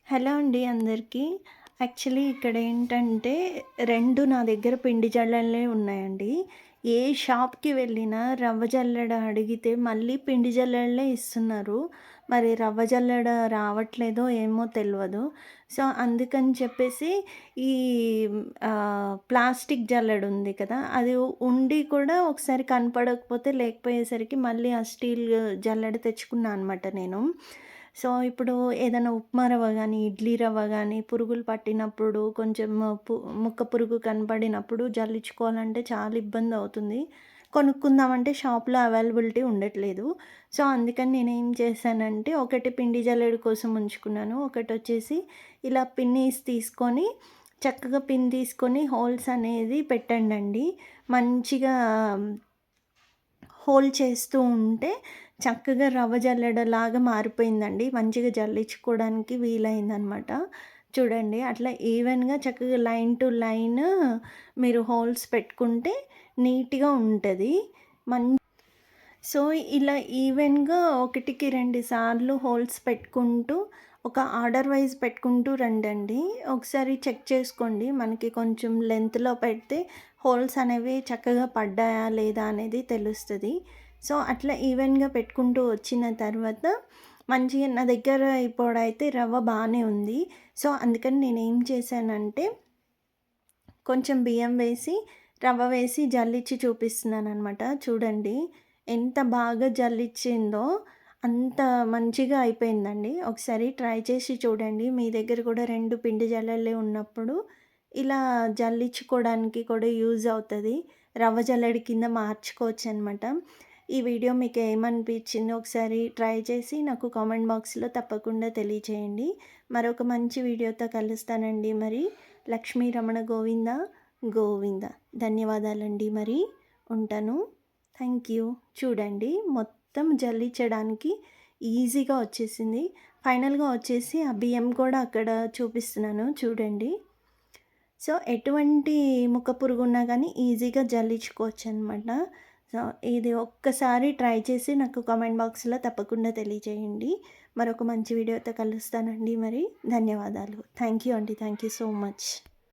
Hello అండి అందరికీ. Actually ఇక్కడేంటంటే 2 నా దగ్గర పిండి జల్లెళ్ళే ఉన్నాయండి. ఏ షాప్‌కి వెళ్ళినా రవ్వ జల్లెడ అడిగితే మళ్ళీ పిండి జల్లెళ్ళే ఇస్తున్నారు. మరి రవ్వ జల్లెడ రావట్లేదో ఏమో తెలవదు. సో, అందుకని చెప్పేసి ఈ ప్లాస్టిక్ జల్లెడుంది కదా! అది ఉండి కూడా ఒకసారి కనపడకపోతే లేకపోయేసరికి మళ్ళీ ఆ స్టీల్ జల్లెడ తెచ్చుకున్నా అనమాట నేను. సో, ఇప్పుడు ఏదైనా ఉప్మా రవ్వ గానీ, ఇడ్లీ రవ్వ గానీ, పురుగులు పట్టినప్పుడు కొంచెం ముక్క పురుగు కనపడినప్పుడు జల్లించుకోవాలంటే చాలా ఇబ్బందవుతుంది. కొనుక్కుందామంటే షాప్‌లో అవైలబిలిటీ ఉండట్లేదు. సో, అందుకని నేనేం చేశానంటే, ఒకటి పిండి జల్లెడ కోసం ఉంచుకున్నాను. ఒకటొచ్చేసి ఇలా పిన్నీస్ తీసుకొని, చక్కగా పిన్ తీసుకొని హోల్స్ అనేది పెట్టండండి. మంచిగా హోల్డ్ చేస్తూ ఉంటే చక్కగా రవ్వ జల్లెడలాగా మారిపోయిందండి. మంచిగా జల్లించుకోవడానికి వీలైందనమాట. చూడండి అట్లా ఈవెన్‌గా చక్కగా లైన్ టు లైన్ మీరు హోల్స్ పెట్టుకుంటే నీట్‌గా ఉంటది. మం సో, ఇలా ఈవెన్‌గా ఒకటికి 2 సార్లు హోల్స్ పెట్టుకుంటూ, ఒక ఆర్డర్ వైజ్ పెట్టుకుంటూ రండండి. ఒకసారి చెక్ చేసుకోండి. మనకి కొంచెం లెంగ్త్‌లో పెడితే హోల్స్ అనేవి చక్కగా పడ్డాయా లేదా అనేది తెలుస్తది. సో, అట్లా ఈవెన్‌గా పెట్టుకుంటూ వచ్చిన తర్వాత మంచిగా నా దగ్గర ఇప్పుడైతే రవ్వ బానే ఉంది. సో, అందుకని నేనేం చేశానంటే కొంచెం బియ్యం వేసి, రవ్వ వేసి జల్లిచ్చి చూపిస్తున్నాననమాట. చూడండి ఎంత బాగా జల్లిచ్చిందో అంత మంచిగా అయిపోయిందండి. ఒకసారి ట్రై చేసి చూడండి. మీ దగ్గర కూడా 2 పిండి జల్లెళ్ళే ఉన్నప్పుడు ఇలా జల్లించుకోవడానికి కూడా యూజ్ అవుతది. రవ్వ జల్లెడ కింద మార్చుకోవచ్చనమాట. ఈ వీడియో మీకు ఏమనిపించిందో ఒకసారి ట్రై చేసి నాకు కామెంట్ బాక్స్‌లో తప్పకుండా తెలియచేయండి. మరొక మంచి వీడియోతో కలుస్తానండి మరి. లక్ష్మీ రమణ గోవింద గోవింద. ధన్యవాదాలండి మరి. ఉంటాను. Thank you. చూడండి మొత్తం జల్లించడానికి ఈజీగా వచ్చేసింది. ఫైనల్‌గా వచ్చేసి ఆ బియ్యం కూడా అక్కడ చూపిస్తున్నాను చూడండి. సో, ఎటువంటి ముక్క పురుగున్నా కానీ ఈజీగా జల్లించుకోవచ్చనమాట. సో, ఇది ఒక్కసారి ట్రై చేసి నాకు కామెంట్ బాక్స్‌లో తప్పకుండా తెలియజేయండి. మరొక మంచి వీడియోతో కలుస్తానండి మరి. ధన్యవాదాలు. థ్యాంక్ యూ అండి. Thank you so much.